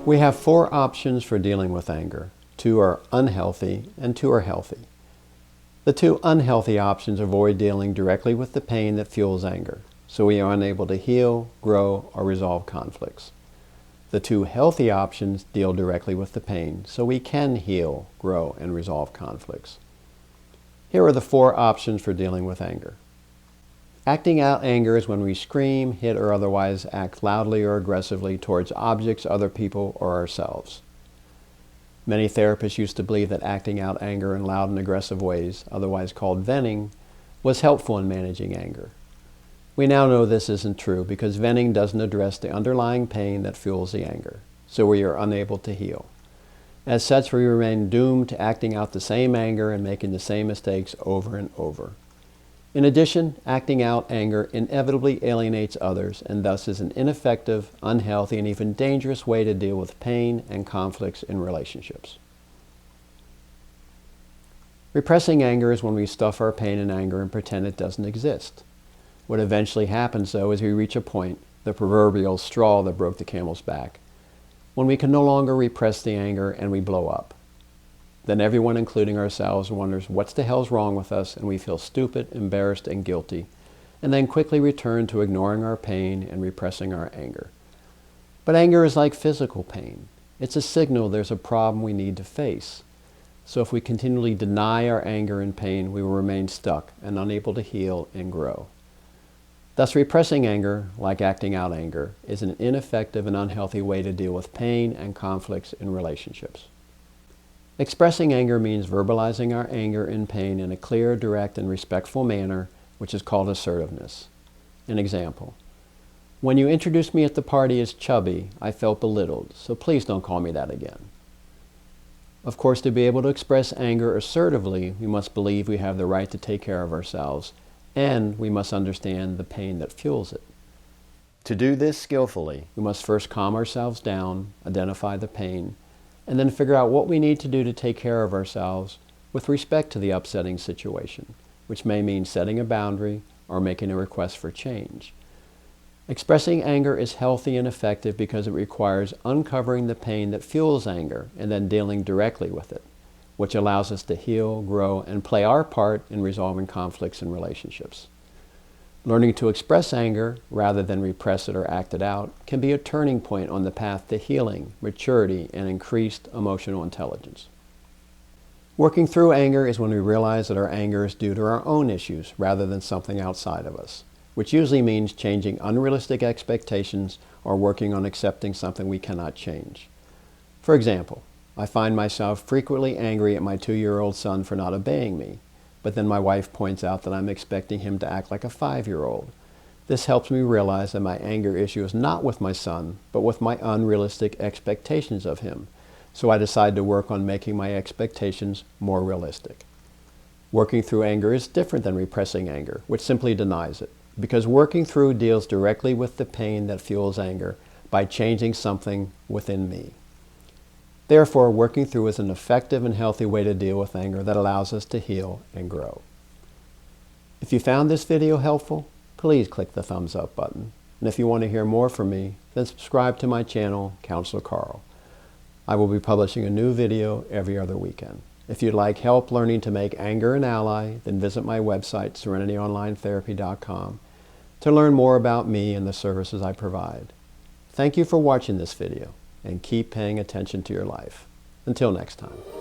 We have 4 options for dealing with anger. 2 are unhealthy and 2 are healthy. The 2 unhealthy options avoid dealing directly with the pain that fuels anger, so we are unable to heal, grow, or resolve conflicts. The 2 healthy options deal directly with the pain, so we can heal, grow, and resolve conflicts. Here are the 4 options for dealing with anger. Acting out anger is when we scream, hit, or otherwise act loudly or aggressively towards objects, other people, or ourselves. Many therapists used to believe that acting out anger in loud and aggressive ways, otherwise called venting, was helpful in managing anger. We now know this isn't true because venting doesn't address the underlying pain that fuels the anger, so we are unable to heal. As such, we remain doomed to acting out the same anger and making the same mistakes over and over. In addition, acting out anger inevitably alienates others and thus is an ineffective, unhealthy, and even dangerous way to deal with pain and conflicts in relationships. Repressing anger is when we stuff our pain and anger and pretend it doesn't exist. What eventually happens, though, is we reach a point, the proverbial straw that broke the camel's back, when we can no longer repress the anger and we blow up. Then everyone, including ourselves, wonders what's the hell's wrong with us, and we feel stupid, embarrassed, and guilty, and then quickly return to ignoring our pain and repressing our anger. But anger is like physical pain. It's a signal there's a problem we need to face. So if we continually deny our anger and pain, we will remain stuck and unable to heal and grow. Thus, repressing anger, like acting out anger, is an ineffective and unhealthy way to deal with pain and conflicts in relationships. Expressing anger means verbalizing our anger and pain in a clear, direct, and respectful manner, which is called assertiveness. An example: when you introduced me at the party as chubby, I felt belittled, so please don't call me that again. Of course, to be able to express anger assertively, we must believe we have the right to take care of ourselves, and we must understand the pain that fuels it. To do this skillfully, we must first calm ourselves down, identify the pain, and then figure out what we need to do to take care of ourselves with respect to the upsetting situation, which may mean setting a boundary or making a request for change. Expressing anger is healthy and effective because it requires uncovering the pain that fuels anger and then dealing directly with it, which allows us to heal, grow, and play our part in resolving conflicts in relationships. Learning to express anger rather than repress it or act it out can be a turning point on the path to healing, maturity, and increased emotional intelligence. Working through anger is when we realize that our anger is due to our own issues rather than something outside of us, which usually means changing unrealistic expectations or working on accepting something we cannot change. For example, I find myself frequently angry at my 2-year-old son for not obeying me. But then my wife points out that I'm expecting him to act like a 5-year-old. This helps me realize that my anger issue is not with my son, but with my unrealistic expectations of him. So I decide to work on making my expectations more realistic. Working through anger is different than repressing anger, which simply denies it, because working through deals directly with the pain that fuels anger by changing something within me. Therefore, working through is an effective and healthy way to deal with anger that allows us to heal and grow. If you found this video helpful, please click the thumbs up button. And if you want to hear more from me, then subscribe to my channel, Counselor Carl. I will be publishing a new video every other weekend. If you'd like help learning to make anger an ally, then visit my website, SerenityOnlineTherapy.com, to learn more about me and the services I provide. Thank you for watching this video, and keep paying attention to your life. Until next time.